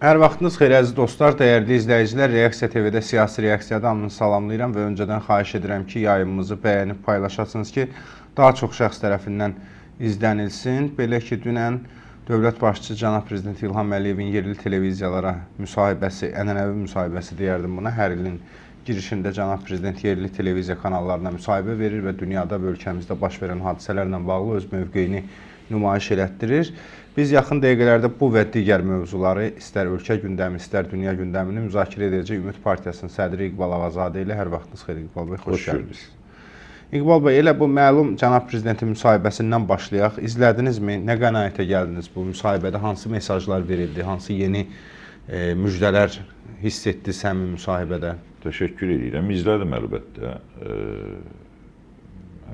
Hər vaxtınız xeyir əziz dostlar, dəyərli izləyicilər. Reaksiya TV-də siyasi reaksiyada hamını salamlayıram və öncədən xahiş edirəm ki, yayımımızı bəyənib paylaşasınız ki, daha çox şəxs tərəfindən izlənilsin. Belə ki, dünən dövlət başçısı cənab prezident İlham Əliyevin yerli televiziyalara müsahibəsi, ənənəvi müsahibəsi deyərdim buna. Hər ilin girişində cənab prezident yerli televiziya kanallarına müsahibə verir və dünyada və ölkəmizdə baş verən hadisələrlə bağlı öz mövqeyini nümayiş elətdirir. Biz yaxın dəqiqələrdə bu və digər mövzuları, istər ölkə gündəmi, istər dünya gündəmini müzakirə edəcək Ümid Partiyasının sədri İqbal Ağazadə ilə. Hər vaxtınız xeyir İqbal bəy, xoş gəldiniz. İqbal bəy, elə bu məlum cənab prezidentin müsahibəsindən başlayaq. İzlədinizmi? Nə qənaətə gəldiniz bu müsahibədə? Hansı mesajlar verildi? Hansı yeni müjdələr hiss etdiniz həmin müsahibədə? Təşəkkür edirəm. İzlədim əlbəttə.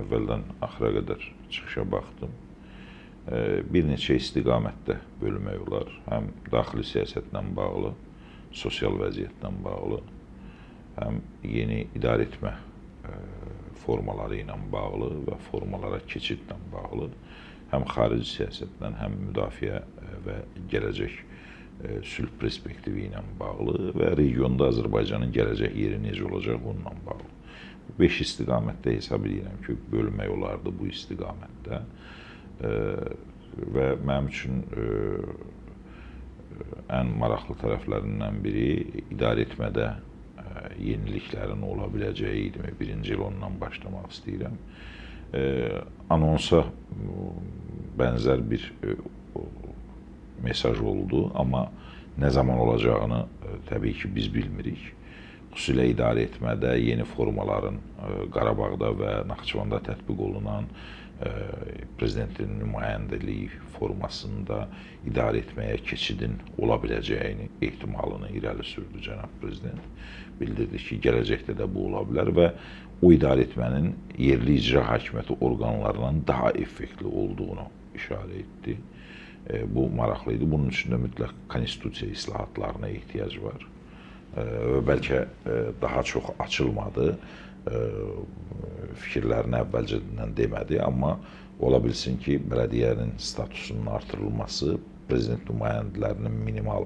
Əvvəldən axıra qədər çıxışa baxdım. Bir neçə istiqamətdə bölmək olar. Həm daxili siyasətlə bağlı, sosial vəziyyətlə bağlı, həm yeni idarə etmə formaları ilə bağlı və formalara keçidlə bağlı, həm xarici siyasətlə, həm müdafiə və gələcək sülh perspektivi ilə bağlı və regionda Azərbaycanın gələcək yeri necə olacaq onunla bağlı. 5 istiqamətdə hesab edirəm ki, bölmək olardı bu istiqamətdə. Və mənim üçün ən maraqlı tərəflərindən biri idarə etmədə yeniliklərin ola biləcəyi idi. Birinci il ondan başlamaq istəyirəm. Anonsa bənzər bir mesaj oldu, amma nə zaman olacağını təbii ki, biz bilmirik. Xüsusilə idarə etmədə yeni formaların Qarabağda və Naxçıvanda tətbiq olunan prezidentin nümayəndəliyi formasında idarə etməyə keçidin ola biləcəyini, ehtimalını irəli sürdü cənab prezident. Bildirdi ki, gələcəkdə də bu ola bilər və o idarə etmənin yerli icra hakimiyyəti orqanlarından daha effektli olduğunu işarə etdi. Bu maraqlı idi. Bunun üçün də mütləq konstitusiya islahatlarına ehtiyac var. Bəlkə daha çox açılmadı. Fikirlərini əvvəlcədən demədi, amma ola bilsin ki, bələdiyyənin statusunun artırılması, prezident nümayəndələrinin minimal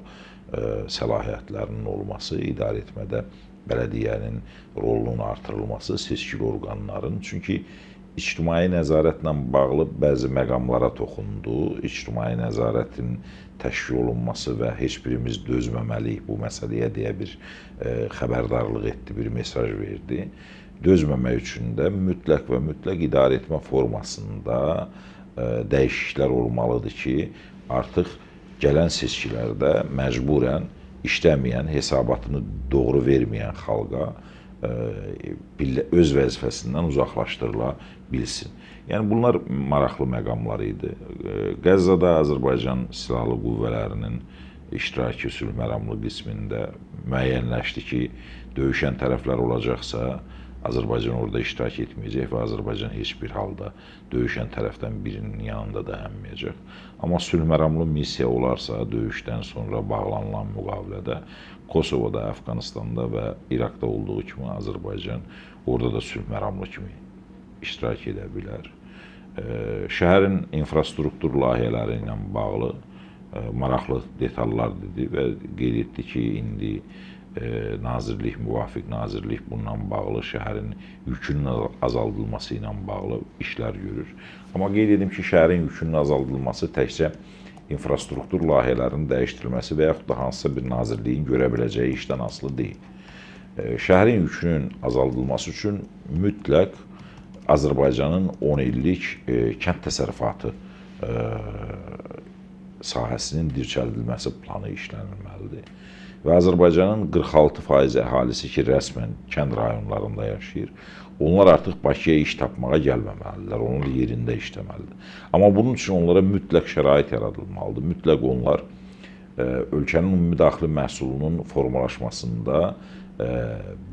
səlahiyyətlərinin olması, idarə etmədə bələdiyyənin rolunun artırılması, seçkili orqanların, çünki ictimai nəzarətlə bağlı bəzi məqamlara toxundu. İctimai nəzarətin təşkil olunması və heç birimiz dözməməliyik bu məsələyə deyə bir xəbərdarlıq etdi, bir mesaj verdi. Dözməmək üçün də mütləq və mütləq idarə etmə formasında dəyişikliklər olmalıdır ki, artıq gələn seçkilərdə məcburən işləməyən, hesabatını doğru verməyən xalqa öz vəzifəsindən uzaqlaşdırıla bilsin. Yəni, bunlar maraqlı məqamlar idi. Qəzzada Azərbaycan Silahlı Qüvvələrinin iştirakı sülh məramlı qismində müəyyənləşdi ki, döyüşən tərəflər olacaqsa, Azərbaycan orada iştirak etməyəcək və Azərbaycan heç bir halda döyüşən tərəfdən birinin yanında dayanmayacaq. Amma sülh məramlı missiya olarsa, döyüşdən sonra bağlanılan müqavilədə Kosovada, Əfqanistanda və İraqda olduğu kimi Azərbaycan orada da sülh məramlı kimi iştirak edə bilər. Şəhərin infrastruktur layihələri ilə bağlı maraqlı detallar dedi və qeyd etdi ki, indi nazirlik, müvafiq nazirlik bununla bağlı şəhərin yükünün azaldılması ilə bağlı işlər görür. Amma qeyd edim ki, şəhərin yükünün azaldılması təkcə infrastruktur layihələrinin dəyişdirilməsi və yaxud da hansısa bir nazirliyin görə biləcəyi işdən asılı deyil. Şəhərin yükünün azaldılması üçün mütləq Azərbaycanın 10 illik kənd təsərrüfatı sahəsinin dirçəldilməsi planı işlənilməlidir. Və Azərbaycanın 46% əhalisi ki, rəsmən kənd rayonlarında yaşayır, onlar artıq Bakıya iş tapmağa gəlməməlidirlər, onun yerində işləməlidir. Amma bunun üçün onlara mütləq şərait yaradılmalıdır. Mütləq onlar ölkənin ümumi daxili məhsulunun formalaşmasında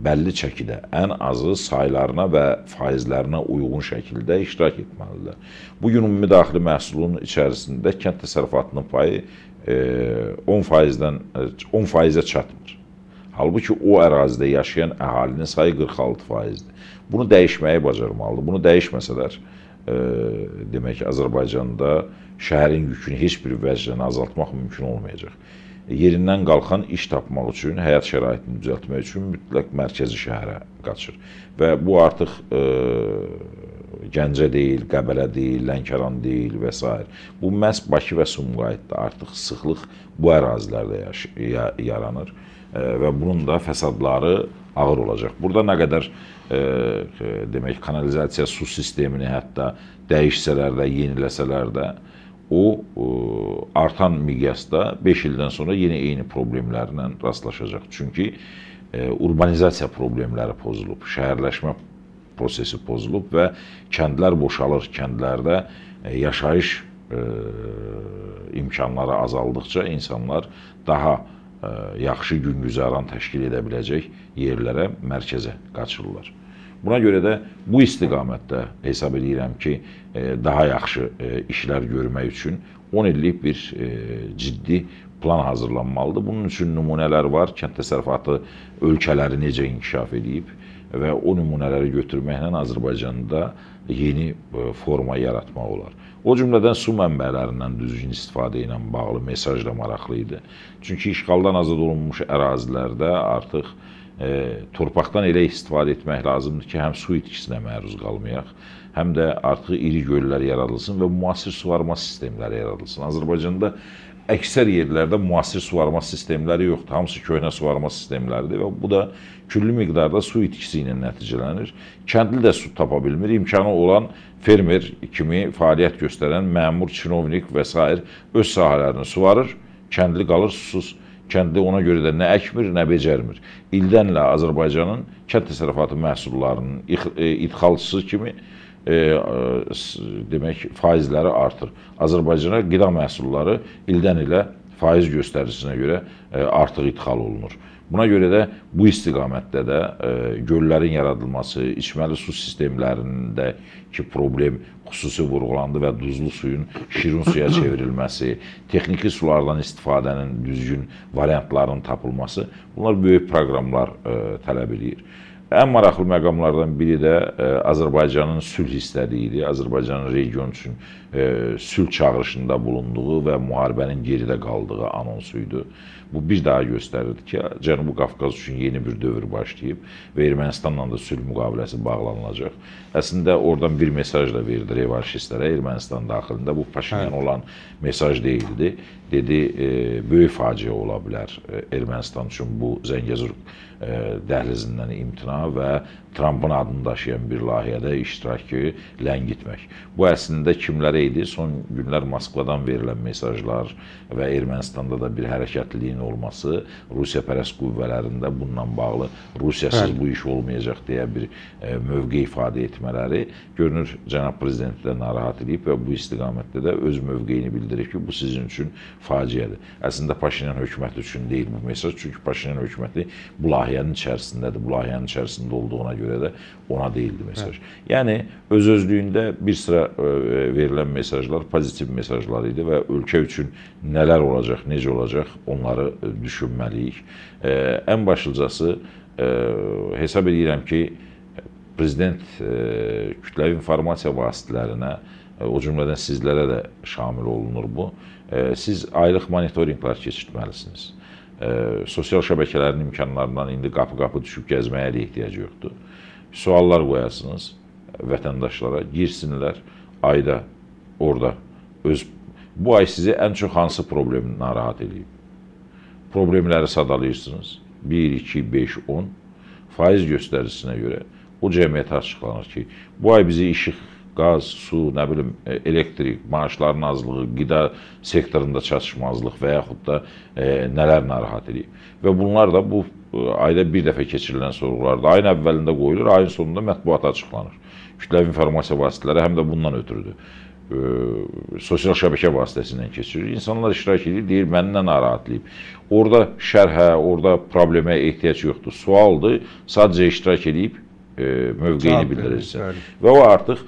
bəlli çəkidə, ən azı saylarına və faizlərinə uyğun şəkildə iştirak etməlidirlər. Bugün ümumi daxili məhsulun içərisində kənd təsərrüfatının payı 10%-ə çatmır. Halbuki o ərazidə yaşayan əhalinin sayı 46%-dir. Bunu dəyişməyi bacarmalıdır. Bunu dəyişməsələr, demək ki, Azərbaycanda şəhərin yükünü heç bir vəclə azaltmaq mümkün olmayacaq. yerindən qalxan iş tapmaq üçün, həyat şəraitini düzəltmək üçün mütləq mərkəzi şəhərə qaçır. Və bu artıq Gəncə deyil, Qəbələ deyil, Lənkəran deyil və s. Bu məhz Bakı və Sumqayıtda artıq sıxlıq bu ərazilərdə yaranır və bunun da fəsadları ağır olacaq. Burada nə qədər demək kanalizasiya su sistemini hətta dəyişsələr də, yeniləsələr də o artan miqyasda 5 ildən sonra yenə eyni problemlərlə rastlaşacaq. Çünki urbanizasiya problemləri pozulub, şəhərləşmə prosesi pozulub və kəndlər boşalır. Kəndlərdə yaşayış imkanları azaldıqca insanlar daha yaxşı güzəran təşkil edə biləcək yerlərə, mərkəzə qaçırlar. Buna görə də bu istiqamətdə hesab edirəm ki, daha yaxşı işlər görmək üçün 10 illik bir ciddi plan hazırlanmalıdır. Bunun üçün nümunələr var. Kənd təsərrüfatı ölkələri necə inkişaf edib və o nümunələri götürməklə Azərbaycanda yeni forma yaratmaq olar. O cümlədən su mənbələrindən düzgün istifadə ilə bağlı mesaj da maraqlı idi. Çünki işğaldan azad olunmuş ərazilərdə artıq torpaqdan elə istifadə etmək lazımdır ki, həm su itkisinə məruz qalmayaq, həm də artıq iri göllər yaradılsın və müasir suvarma sistemləri yaradılsın. Azərbaycanda əksər yerlərdə müasir suvarma sistemləri yoxdur. Hamısı köhnə suvarma sistemləridir və bu da küllü miqdarda su itkisi ilə nəticələnir. Kəndli də su tapa bilmir. İmkanı olan fermer kimi fəaliyyət göstərən məmur, çinovnik və s. öz sahələrini suvarır, kəndli qalır susuz. Kəndli ona görə də nə əkmir, nə becərmir. İldən ilə Azərbaycanın kənd təsərrüfatı məhsullarının idxalçısı kimi demək faizləri artır. Azərbaycana qida məhsulları ildən ilə faiz göstərisinə görə artıq idxal olunur. Buna görə də bu istiqamətdə də göllərin yaradılması, içməli su sistemlərindəki problem xüsusi vurğulandı və duzlu suyun şirin suya çevrilməsi, texniki sulardan istifadənin düzgün variantlarının tapılması, bunlar böyük proqramlar tələb edir. Ən maraqlı məqamlardan biri də Azərbaycanın sülh istədiyi idi. Azərbaycanın region üçün sülh çağırışında bulunduğu və müharibənin geridə qaldığı anonsu idi. Bu bir daha göstərirdi ki, Cənubi Qafqaz üçün yeni bir dövr başlayıb və Ermənistanla da sülh müqaviləsi bağlanılacaq. Əslində oradan bir mesaj da verdi revanşistlərə Ermənistan daxilində. Bu Paşinyan olan mesaj deyildi. Dedi, böyük faciə ola bilər Ermənistan üçün bu Zəngəzur dəhlizindən imtina və Trumpın adını daşıyan bir layihədə iştirakı ləngitmək. Bu əslində kimlərə idi? Son günlər Moskvadan verilən mesajlar və Ermənistanda da bir hərəkətliyin olması, Rusiyapərəst qüvvələrində bununla bağlı Rusiyasız bu iş olmayacaq deyə bir mövqe ifadə etmələri görünür cənab prezidenti də narahat edib və bu istiqamətdə də öz mövqeyini bildirir ki, bu sizin üçün faciədir. Əslində Paşinyan hökuməti üçün deyil bu mesaj, çünki Paşinyan hökuməti bu layihənin içərisindədir. Bu layihənin içərisində olduğuna görə də ona deyildi mesaj. Yəni, öz-özlüyündə bir sıra verilən mesajlar pozitiv mesajlar idi və ölkə üçün nələr olacaq, necə olacaq, onları düşünməliyik. Ən başlıcası, hesab edirəm ki, prezident kütləvi informasiya vasitələrinə, o cümlədən sizlərə də şamil olunur bu, siz aylıq monitorinqlər keçirtməlisiniz. Sosial şəbəkələrin imkanlarından indi qapı-qapı düşüb gəzməyə də ehtiyac yoxdur. Suallar qoyasınız vətəndaşlara, girsinlər ayda orada. Bu ay sizi ən çox hansı problem narahat edib? Problemləri sadalayırsınız. 1, 2, 5, 10 faiz göstərisinə görə o cəmiyyətə açıqlanır ki, bu ay bizi işıq, qaz, su, nə bilim, elektrik, maaşların azlığı, qida sektorunda çatışmazlıq və yaxud da nələr narahat edib. Və bunlar da bu ayda bir dəfə keçirilən sorğularda ayın əvvəlində qoyulur, ayın sonunda mətbuata açıqlanır. Kütləvi informasiya vasitələri həm də bundan ötürüdür. Sosial şəbəkə vasitəsindən keçirir. İnsanlar iştirak edir, deyir, məni nə narahatlıyıb. Orada şərhə, orada problemə ehtiyac yoxdur. Sualdır, sadəcə iştirak edib mövqeyini bildirirsin. Və o artıq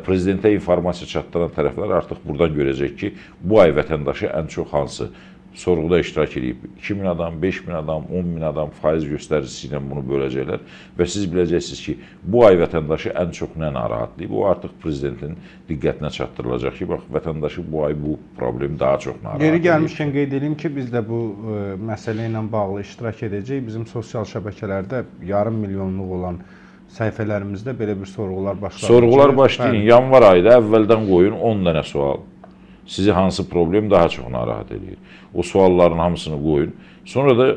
prezidentə informasiya çatdıran tərəflər artıq buradan görəcək ki, bu ay vətəndaşı ən çox hansı sorğuda iştirak edib. 2000 adam, 5000 adam, 10.000 adam faiz göstəricisi ilə bunu böləcəklər və siz biləcəksiniz ki, bu ay vətəndaşı ən çox nə narahatlayıb? O artıq prezidentin diqqətinə çatdırılacaq ki, bax, vətəndaşı bu ay bu problem daha çox narahat Yeri edir. gəlmişkən qeyd edeyim ki, biz də bu məsələ ilə bağlı iştirak edəcəyik. Bizim sosial şəbəkələrdə yarım milyonluq olan səhifələrimizdə belə bir sorğular başlayır. Sorğular başlayın. Yanvar ayında əvvəldən qoyun 10 dənə sual. Sizi hansı problem daha çox narahat edir? O sualların hamısını qoyun. Sonra da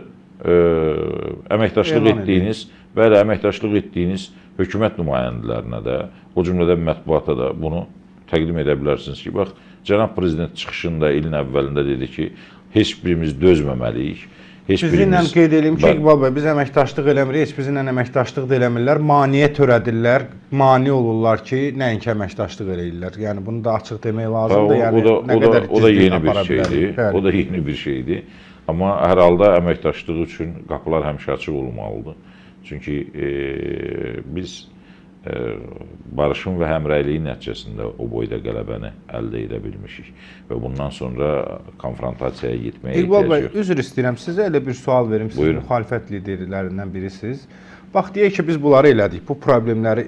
əməkdaşlıq etdiyiniz və ya əməkdaşlıq etdiyiniz hökumət nümayəndələrinə də, o cümlədən mətbuata da bunu təqdim edə bilərsiniz ki, bax, cənab prezident çıxışında ilin əvvəlində dedi ki, heç birimiz dözməməliyik. Sizinlə qeyd edeyim ki, İqbal bəy, biz əməkdaşlıq eləmirik, heç bizimlə əməkdaşlıq da eləmirlər, maniyə törədirlər, mane olurlar ki, nəinki əməkdaşlıq eləyirlər. Yəni bunu da açıq demək lazımdır. Yəni nə qədər o da yeni bir şeydir. O da yeni bir şeydir. Amma hər halda əməkdaşlıq üçün qapılar həmişə açıq olmalıdır. Çünki biz barışın və həmrəyliyin nəticəsində o boyda qələbəni əldə edə bilmişik və bundan sonra konfrontasiyaya getməyə ehtiyac yox. İqbal bəy, üzr istəyirəm, sizə elə bir sual verim, siz müxalifət liderlərindən birisiniz. Bax, deyək ki, biz bunları elədik, bu problemləri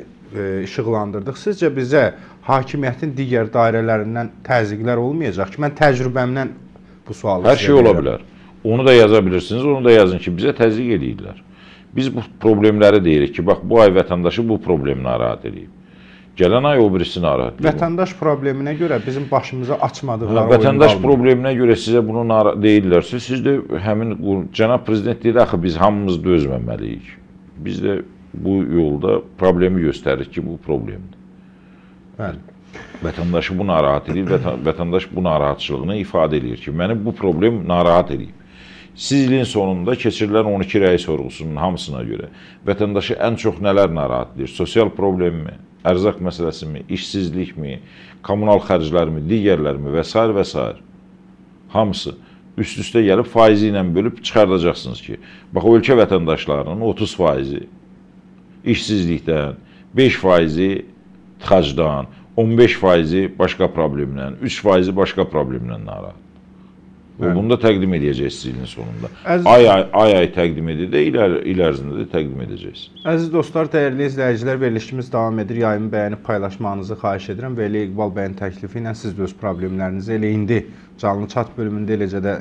işıqlandırdıq. Sizcə bizə hakimiyyətin digər dairələrindən təzyiqlər olmayacaq ki, mən təcrübəmdən bu sualı Hər şey ola bilər. Onu da yaza bilirsiniz, onu da yazın ki, bizə təzyiq edirlər. Biz bu problemləri deyirik ki, bax, bu ay vətəndaşı bu problemi narahat edib. Gələn ay o birisi narahat edib. Vətəndaş probleminə görə bizim başımıza açmadıqları oyun vətəndaş probleminə görə sizə bunu deyirlərsə, siz də həmin cənab prezident deyir, axı biz hamımız dözməməliyik. Biz də bu yolda problemi göstəririk ki, bu problemdir. Bəli. Vətəndaşı bu narahat edir, vətəndaş bu narahatçılığını ifadə edir ki, məni bu problem narahat edib. Siz ilin sonunda keçirilən 12 rəy sorğusunun hamısına görə vətəndaşı ən çox nələr narahat edir? Sosial problemmi, ərzaq məsələsimi, işsizlikmi, kommunal xərclərmi, digərlərmi və s. və s. Hamısı üst-üstə gəlib faizi ilə bölüb çıxardacaqsınız ki, bax, ölkə vətəndaşlarının 30%-i işsizlikdən, 5%-i tıxacdan, 15%-i başqa problemdən, 3%-i başqa problemdən narahat. Bunu da təqdim edəcəksiniz ilin sonunda. Ay təqdim edir də, il ərzində də təqdim edəcəksiniz. Əziz dostlar, dəyərli izləyicilər, verilişimiz davam edir. Yayımı bəyənib paylaşmanızı xahiş edirəm və elə İqbal bəyin təklifi ilə siz də öz problemlərinizi elə indi canlı chat bölümündə, eləcə də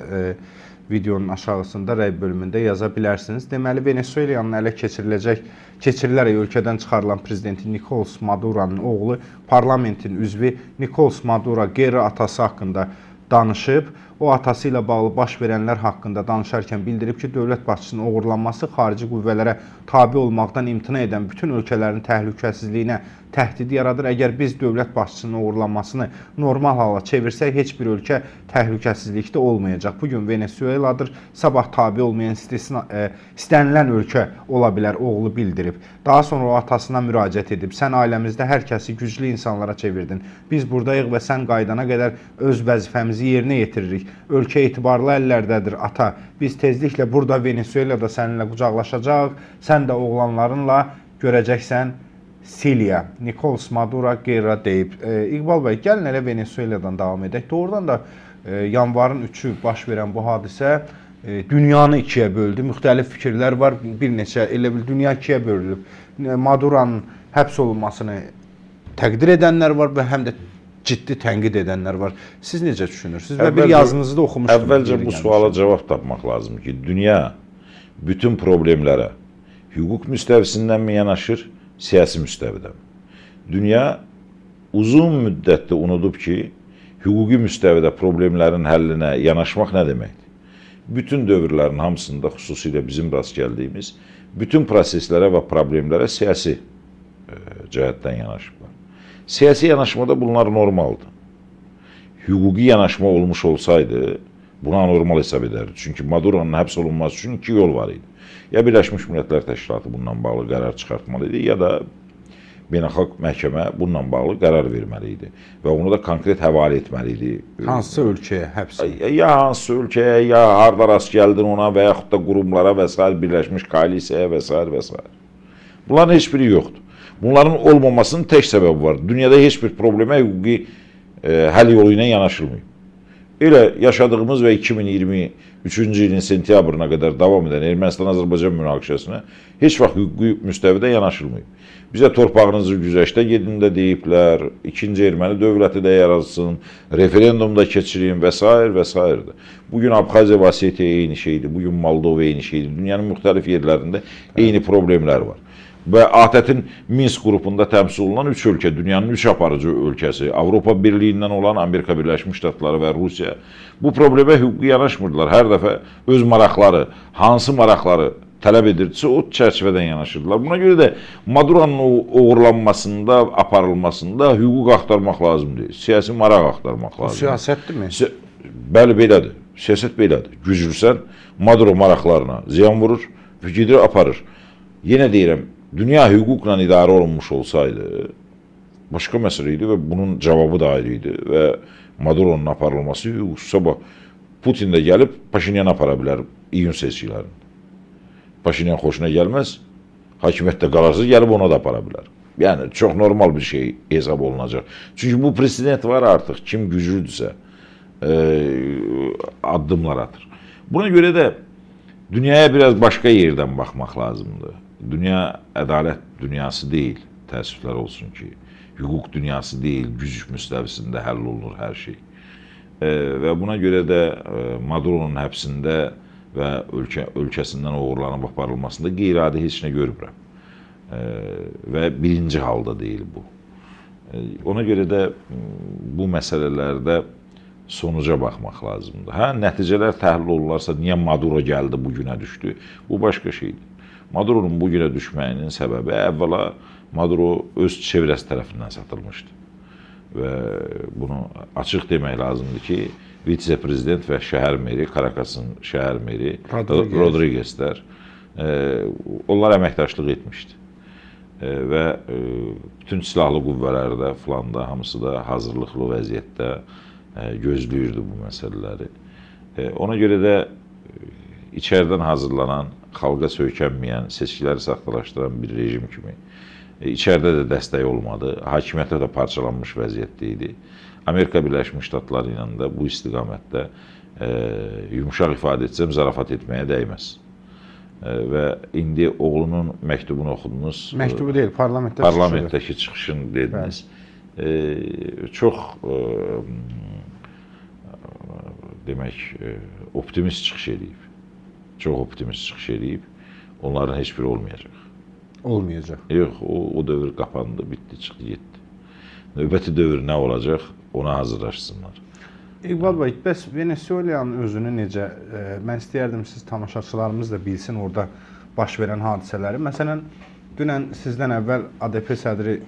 videonun aşağısında rəy bölümündə yaza bilərsiniz. Deməli, Venezuelanın ələ keçirilərək ölkədən çıxarılan prezidenti Nicolas Maduro'nun oğlu parlamentin üzvü Nicolas Maduro qeyri atası haqqında danışıb. O atası ilə bağlı baş verənlər haqqında danışarkən bildirib ki, dövlət başçısının oğurlanması xarici qüvvələrə tabe olmaqdan imtina edən bütün ölkələrin təhlükəsizliyinə təhdid yaradır. Əgər biz dövlət başçısının oğurlanmasını normal hala çevirsək, heç bir ölkə təhlükəsizlikdə olmayacaq. Bugün Venezueladır, sabah tabe olmayan istənilən ölkə ola bilər, oğlu bildirib. Daha sonra o atasına müraciət edib, sən ailəmizdə hər kəsi güclü insanlara çevirdin. Biz buradayıq və sən qaydana qədər öz vəzifəmizi yerinə yetiririk. Ölkə etibarlı əllərdədir, ata. Biz tezliklə burada Venezuelada səninlə qucaqlaşacaq, sən də oğlanlarınla görəcəksən Siliya. Nicolas Maduro qeyra deyib. İqbal bəy, gəlin elə Venezueladan davam edək. Doğrudan da yanvarın 3-ü baş verən bu hadisə dünyanı ikiyə böldü. Müxtəlif fikirlər var, bir neçə, elə bil dünya ikiyə bölünüb. Maduro'nun həbs olunmasını təqdir edənlər var və həm də ciddi tənqid edənlər var. Siz necə düşünürsünüz? Və bir yazınızı da oxumuşdunuz. Əvvəlcə bu suala cavab tapmaq lazımdır ki, dünya bütün problemlərə hüquq müstəvisindən yanaşır, siyasi müstəvidən. Dünya uzun müddətdə unudub ki, hüquqi müstəvidə problemlərin həllinə yanaşmaq nə deməkdir? Bütün dövrlərin hamısında, xüsusilə bizim rast gəldiyimiz, bütün proseslərə və problemlərə siyasi cəhətdən yanaşıblar. Siyasi yanaşmada bunlar normaldır. Hüquqi yanaşma olmuş olsaydı, buna anormal hesab edərdi. Çünki Maduro'nun həbs olunması üçün iki yol var idi. Ya Birləşmiş Millətlər Təşkilatı bundan bağlı qərar çıxartmalı idi, ya da beynəlxalq məhkəmə bununla bağlı qərar verməli idi. Və onu da konkret həvalə etməli idi. Hansı ölkəyə həbs? Ya hansı ölkəyə, ya harda rast gəldin ona və yaxud da qurumlara və s. Birləşmiş koalisiyaya və s. və s. Bunların heç biri yoxdur. Bunların olmamasının tək səbəbi var. Dünyada heç bir problemə hüquqi həll yolu ilə yanaşılmıyor. elə yaşadığımız və 2023-cü ilin sentyabrına qədər davam edən Ermənistan-Azərbaycan münaqişəsinə heç vaxt hüquqi müstəvidə yanaşılmayıb. Bizə torpağınızı güzəştə gedin də deyiblər, ikinci erməni dövləti də yaratsın, referendumda keçirin və s. və s. Bugün Abxaziya və Osetiya eyni şeydir, bugün Moldova eyni şeydir. Dünyanın müxtəlif yerlərində eyni problemlər var. Və ATƏT-in Minsk qrupunda təmsil olunan 3 ölkə, dünyanın 3 aparıcı ölkəsi, Avropa Birliyindən olan Amerika Birləşmiş Ştatları və Rusiya bu problemə hüquqi yanaşmırdılar. Hər dəfə öz maraqları, hansı maraqları tələb edirdisə, o çərçivədən yanaşırdılar. Buna görə də Maduronun uğurlanmasında, aparılmasında hüquq axtarmaq lazım deyil. Siyasi maraq axtarmaq lazım. Siyasətdirmi? Bəli, belədir. Siyasət belədir. Güclüsən, Maduro maraqlarına ziyan vurur, fikri aparır. Yenə deyirəm, dünya hüquqla idarə olunmuş olsaydı, başqa məsələ idi və bunun cavabı da ayrı idi və Maduronun aparılması hüquqsuz. Sabah Putin də gəlib Paşinyan apara bilər iyun seçkilərini. Paşinyan xoşuna gəlməz, hakimiyyətdə qalarsa gəlib ona da apara bilər. Yəni, çox normal bir şey hesab olunacaq. Çünki bu president var artıq, kim güclüdürsə addımlar atır. Buna görə də dünyaya biraz başqa yerdən baxmaq lazımdır. Dünya ədalət dünyası deyil, təəssüflər olsun ki. Hüquq dünyası deyil, güc müstəvisində həll olunur hər şey. Və buna görə də Maduronun həbsində və ölkəsindən oğurlanıb aparılmasında qeyri-adi heç nə görmürəm. Və birinci halda deyil bu. Ona görə də bu məsələlərdə sonuca baxmaq lazımdır. Hə, nəticələr təhlil olunarsa, niyə Maduro gəldi, bu günə düşdü? Bu başqa şeydir. Maduronun bu günə düşməyinin səbəbi əvvəla Maduro öz çevrəsi tərəfindən satılmışdı. Və bunu açıq demək lazımdır ki, vitse-prezident və şəhər meri, Karakasın şəhər meri Rodriguezlər, onlar əməkdaşlıq etmişdi. Və bütün silahlı qüvvələrdə, filanda, hamısı da hazırlıqlı vəziyyətdə gözləyirdi bu məsələləri. Ona görə də içəridən hazırlanan, xalqa söykənməyən, seçkiləri saxtalaşdıran bir rejim kimi içəridə də dəstək olmadı, hakimiyyətə də parçalanmış vəziyyətdə idi. Amerika Birləşmiş Ştatları ilə də bu istiqamətdə yumuşaq ifadə etsəm, zarafat etməyə dəyməz. Və indi oğlunun məktubunu oxudunuz. Məktubu deyil, parlamentdəki çıxışını dediniz. Çox demək, optimist çıxış edib. Çox optimist çıxış edib. Onların heç biri olmayacaq. Olmayacaq. Yox, o dövr qapandı, bitdi, çıxdı, getdi. Növbəti dövr nə olacaq, ona hazırlaşsınlar. İqbal bəy, bəs Venezuelanın özünü necə, mən istəyərdim siz tamaşaçılarımız da bilsin orada baş verən hadisələri. Məsələn, dünən sizdən əvvəl ADP sədri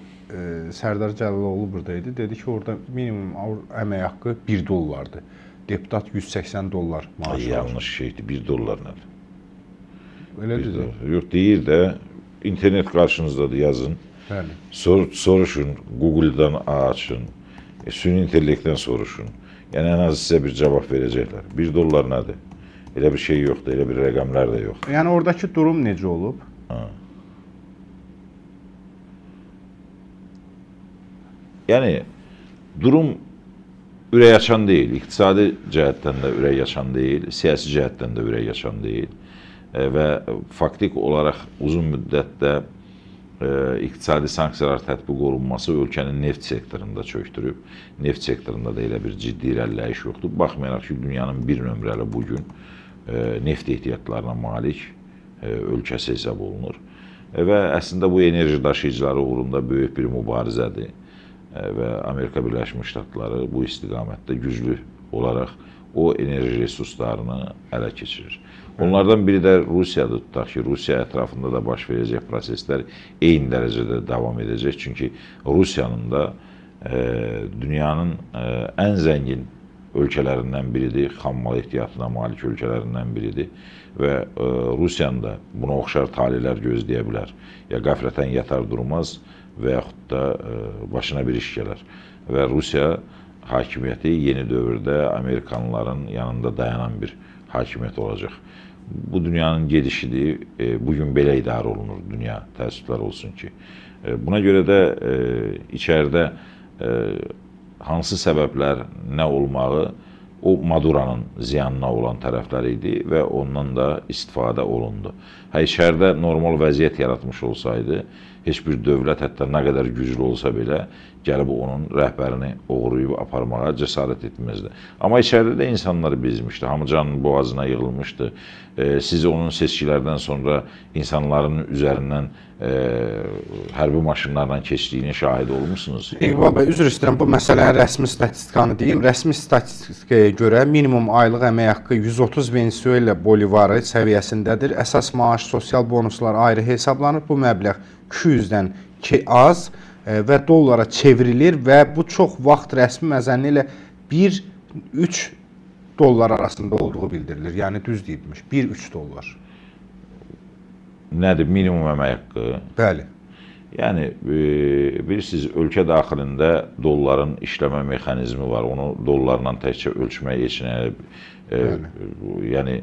Sərdar Cəlaloğlu burada idi. Dedi ki, orada minimum əmək haqqı $1. Deputat $180 maaş alır. Yanlış şeydir, $1 nədir? Elə dedi. Yox, deyir də, internet qarşınızdadır, yazın. Bəli. Soruşun, Google-dan açın, süni intellektdən soruşun. Yəni, ən az sizə bir cavab verəcəklər. $1 nədir? Elə bir şey yoxdur, elə bir rəqəmlər də yoxdur. Yəni, oradakı durum necə olub? Yəni, durum ürək açan deyil, iqtisadi cəhətdən də ürək açan deyil, siyasi cəhətdən də ürək açan deyil və faktik olaraq uzun müddətdə iqtisadi sanksiyalar tətbiq olunması ölkənin neft sektorunda çöktürüb. Neft sektorunda da elə bir ciddi irəliləyiş yoxdur. Baxmayaraq ki, dünyanın bir nömrəli bugün neft ehtiyatlarına malik ölkəsi hesab olunur. Və əslində bu enerji daşıyıcıları uğrunda böyük bir mübarizədir. Və Amerika Birləşmiş Ştatları bu istiqamətdə güclü olaraq o enerji resurslarını ələ keçirir. Onlardan biri də Rusiyadır, tutaq ki, Rusiya ətrafında da baş verəcək proseslər eyni dərəcədə davam edəcək. Çünki Rusiyanın da dünyanın ən zəngin ölkələrindən biridir, xammal ehtiyatına malik ölkələrindən biridir və Rusiyanın da buna oxşar talihlər gözləyə bilər. Ya qəflətən yatar durmaz və yaxud da başına bir iş gələr. Və Rusiya hakimiyyəti yeni dövrdə Amerikanlıların yanında dayanan bir hakimiyyət olacaq. Bu dünyanın gedişidir, bugün belə idarə olunur dünya, təəssüflər olsun ki. Buna görə də içəridə hansı səbəblər nə olmağı o Maduranın ziyanına olan tərəflər idi və ondan da istifadə olundu. İçəridə normal vəziyyət yaratmış olsaydı, heç bir dövlət hətta nə qədər güclü olsa belə gəlib onun rəhbərini oğruyub aparmağa cəsarət etməzdi. Amma içəridə də insanlar bezmişdi, hamı canının boğazına yığılmışdı. Siz onun seçkilərdən sonra insanların üzərindən hərbi maşınlarla keçdiyinin şahidi olmuşsunuz. İqbal bəy, üzr istəyirəm, bu məsələnin rəsmi statistikanı deyim. Rəsmi statistikaya görə minimum aylıq əmək haqqı 130 Venesuela bolivarı səviyyəsindədir. Əsas maaş, sosial bonuslar ayrı hesablanır. Bu məbləğ 200-dən az və dollara çevrilir və bu çox vaxt rəsmi məzənni ilə 1-3 dollar arasında olduğu bildirilir. Yəni düz deyilmiş, 1-3 dollar. Nədir? Minimum əmək haqqı? Bəli. Yəni, bilirsiniz, ölkə daxilində dolların işləmə mexanizmi var. Onu dollarla təkcə ölçməyə heç nə, yəni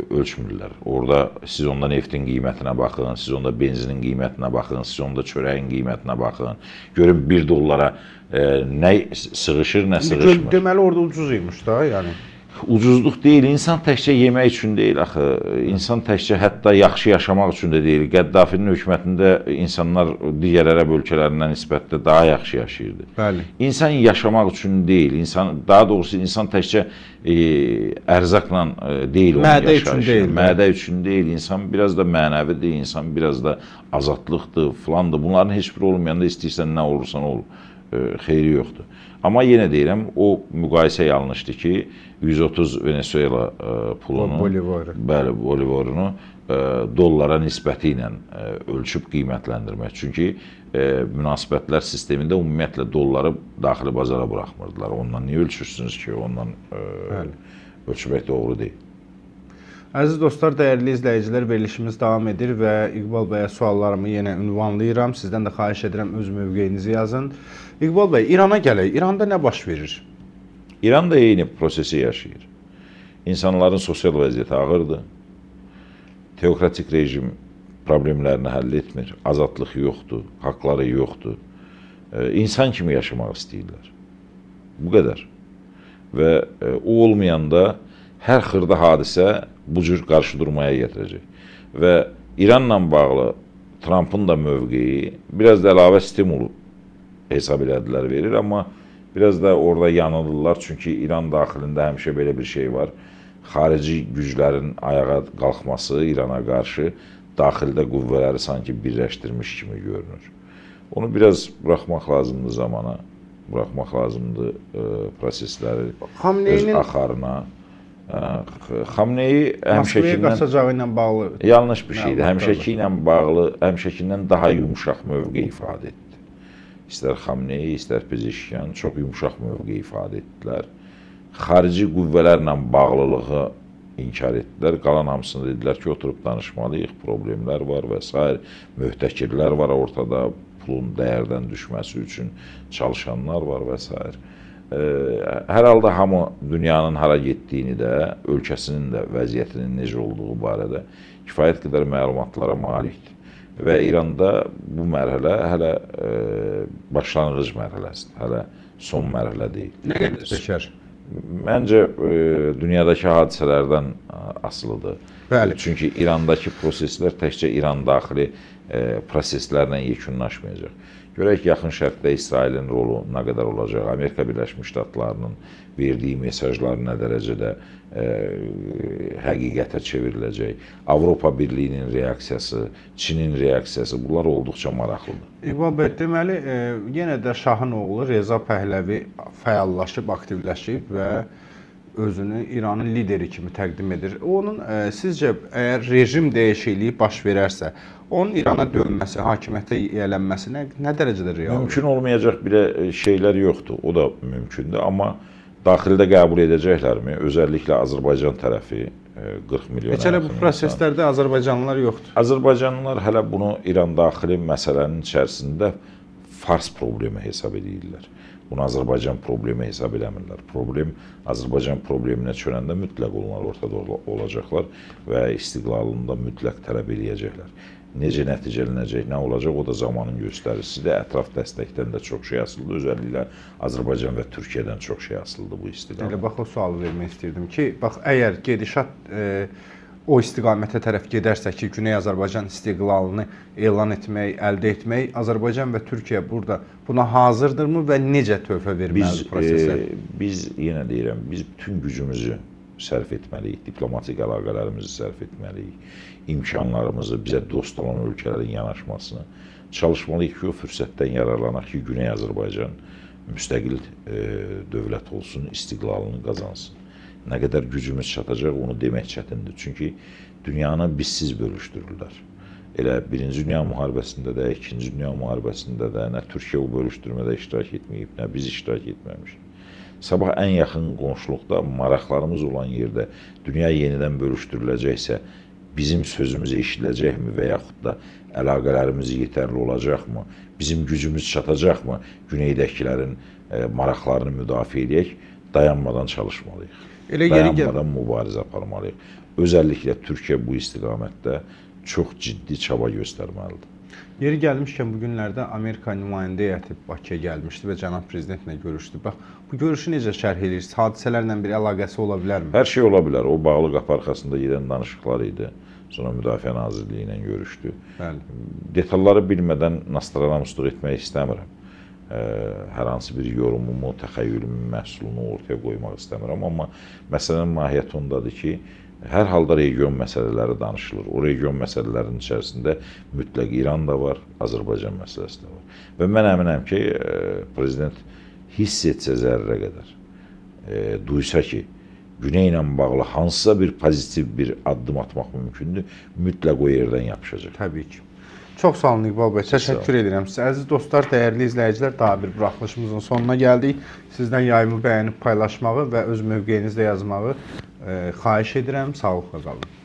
ölçmürlər. Orada siz onda neftin qiymətinə baxın, siz onda benzinin qiymətinə baxın, siz onda çörəyin qiymətinə baxın. Görün 1 dollara nə sığışır, nə sığışmır. Deməli orada ucuz imiş da, yəni. Ucuzluq deyil, insan təkcə yemək üçün deyil axı, insan təkcə hətta yaxşı yaşamaq üçün də deyil. Qəddafinin hökumətində insanlar digər ərəb ölkələrindən nisbətdə daha yaxşı yaşayırdı. Bəli. İnsan yaşamaq üçün deyil, daha doğrusu insan təkcə ərzaqla deyil onun yaşayışı. Mədə üçün deyil, insan biraz da mənəvidir, insan biraz da azadlıqdır, filandır. Bunların heç biri olmayanda istəyirsən nə olursan ol, xeyri yoxdur. Amma yenə deyirəm, o müqayisə yanlışdır ki, 130 Venesuela pulunu, bəli, bolivarını dollara nisbəti ilə ölçüb qiymətləndirmək. Çünki münasibətlər sistemində ümumiyyətlə dolları daxili bazara buraxmırdılar. Ondan niyə ölçürsünüz ki, ondan ölçmək doğru deyil. Əziz dostlar, dəyərli izləyicilər, verilişimiz davam edir və İqbal bəyə suallarımı yenə ünvanlayıram. Sizdən də xahiş edirəm, öz mövqeyinizi yazın. İqbal bəy, İrana gələk. İranda nə baş verir? İran da eyni prosesi yaşayır. İnsanların sosial vəziyyəti ağırdır. Teokratik rejim problemlərini həll etmir. Azadlıq yoxdur, haqları yoxdur. İnsan kimi yaşamaq istəyirlər. Bu qədər. Və o olmayanda hər xırda hadisə bu cür qarşı durmaya gətirəcək. Və İranla bağlı Trump'ın da mövqeyi biraz da əlavə stimulu hesab elədilər, verir, amma biraz da orada yanılırlar. Çünki İran daxilində həmişə belə bir şey var. Xarici güclərin ayağa qalxması İrana qarşı daxildə qüvvələri sanki birləşdirmiş kimi görünür. Onu biraz buraxmaq lazımdır zamana, buraxmaq lazımdır prosesləri öz axarına. Xamneyi qaçacağı ilə bağlı yanlış bir şeydir. Həmişəki ilə bağlı, həmişəkindən daha yumuşaq mövqe ifadə etdi. İstər Xamneyi, istər Pezeşkiyan çox yumuşaq mövqe ifadə etdilər. Xarici qüvvələrlə bağlılığı inkar etdilər. Qalan hamısını dedilər ki, oturub danışmalıyıq, problemlər var və s. Möhtəkirlər var ortada, pulun dəyərdən düşməsi üçün çalışanlar var və s. Hər halda hamı dünyanın hara getdiyini də, ölkəsinin də vəziyyətinin necə olduğu barədə kifayət qədər məlumatlara malikdir. Və İranda bu mərhələ hələ başlanğıc mərhələsidir, hələ son mərhələ deyil. Nə qədər çəkər? Məncə, dünyadakı hadisələrdən asılıdır. Bəli. Çünki İrandakı proseslər təkcə İran daxili proseslərlə yekunlaşmayacaq. Görək, yaxın şərqdə İsrailin rolu nə qədər olacaq, Amerika Birləşmiş Ştatlarının verdiyi mesajlar nə dərəcədə həqiqətə çevriləcək, Avropa Birliyinin reaksiyası, Çinin reaksiyası, bunlar olduqca maraqlıdır. İqbal bəy, deməli, yenə də Şahın oğlu Reza Pəhləvi fəallaşıb, aktivləşib və özünü İranın lideri kimi təqdim edir. Onun, sizcə, əgər rejim dəyişikliyi baş verərsə, onun İrana dönməsi, hakimiyyətə yiyələnməsi nə dərəcədə realdır? Mümkün olmayacaq belə şeylər yoxdur, o da mümkündür. Amma daxildə qəbul edəcəklərmi? Özəlliklə Azərbaycan tərəfi 40 milyona yaxın insan. Bu proseslərdə Azərbaycanlılar yoxdur. Azərbaycanlılar hələ bunu İran daxili məsələnin içərisində fars problemi hesab edirlər. Bunu Azərbaycan problemi hesab eləmirlər. Problem Azərbaycan probleminə çönəndə mütləq onlar ortada olacaqlar və istiqlalını da mütləq tələb eləyəcəklər. Necə nəticələnəcək, nə olacaq, o da zamanın göstəricisidir. Ətraf dəstəkdən də çox şey asılıdır. Özəlliklə Azərbaycan və Türkiyədən çox şey asılıdır bu istiqamət. Elə bax, o sualı vermək istəyirdim ki, bax, əgər gedişat o istiqamətə tərəf gedərsə ki, Güney Azərbaycan istiqlalını elan etmək, əldə etmək, Azərbaycan və Türkiyə burada buna hazırdırmı və necə töhfə verməlidir prosesə? Biz yenə deyirəm, biz bütün gücümüzü sərf etməliyik, diplomatik əlaqələrimizi sərf etməliyik, imkanlarımızı, bizə dost olan ölkələrin yanaşmasını çalışmalıyıq ki, o fürsətdən yararlanaq ki, Güney Azərbaycan müstəqil dövlət olsun, istiqlalını qazansın. Nə qədər gücümüz çatacaq, onu demək çətindir. Çünki dünyanı bizsiz bölüşdürürlər. Elə Birinci Dünya müharibəsində də, İkinci Dünya müharibəsində də nə Türkiyə o bölüşdürmədə iştirak etməyib, nə biz iştirak etməmişik. Sabah ən yaxın qonşuluqda maraqlarımız olan yerdə dünya yenidən bölüşdürüləcəksə, bizim sözümüz eşidiləcəkmi və yaxud da əlaqələrimiz yetərli olacaqmı, bizim gücümüz çatacaqmı, güneydəkilərin maraqlarını müdafiə edək, dayanmadan çalışmalıyıq. Dayanmadan mübarizə aparmalıyıq. Özəlliklə Türkiyə bu istiqamətdə çox ciddi çaba göstərməlidir. Yeri gəlmişkən, bu günlərdə Amerika nümayəndə heyəti Bakıya gəlmişdi və cənab prezidentlə görüşdü. Bax, bu görüşü necə şərh edirsiniz? Hadisələrlə bir əlaqəsi ola bilərmi? Hər şey ola bilər. O bağlı qapı arxasında gedən danışıqlar idi. Sonra Müdafiə Nazirliyi ilə görüşdü. Bəli. Detalları bilmədən Nostradamusluq etmək istəmirəm. Hər hansı bir yorumumu, təxəyyülümün məhsulunu ortaya qoymaq istəmirəm. Amma məsələnin mahiyyəti ondadır ki, hər halda region məsələləri danışılır. O region məsələlərinin içərisində mütləq İran da var, Azərbaycan məsələsi də var. Və mən əminəm ki, prezident hiss etsə zərrə qədər, duysa ki, Güney ilə bağlı hansısa bir pozitiv bir addım atmaq mümkündür, mütləq o yerdən yapışacaq. Təbii ki. Çox sağ olun İqbal bəy, təşəkkür edirəm sizə. Əziz dostlar, dəyərli izləyicilər, daha bir buraxılışımızın sonuna gəldik. Sizdən yayımı bəyənib paylaşmağı və öz mövqeyinizdə yazmağı xahiş edirəm. Sağlıqla qalın.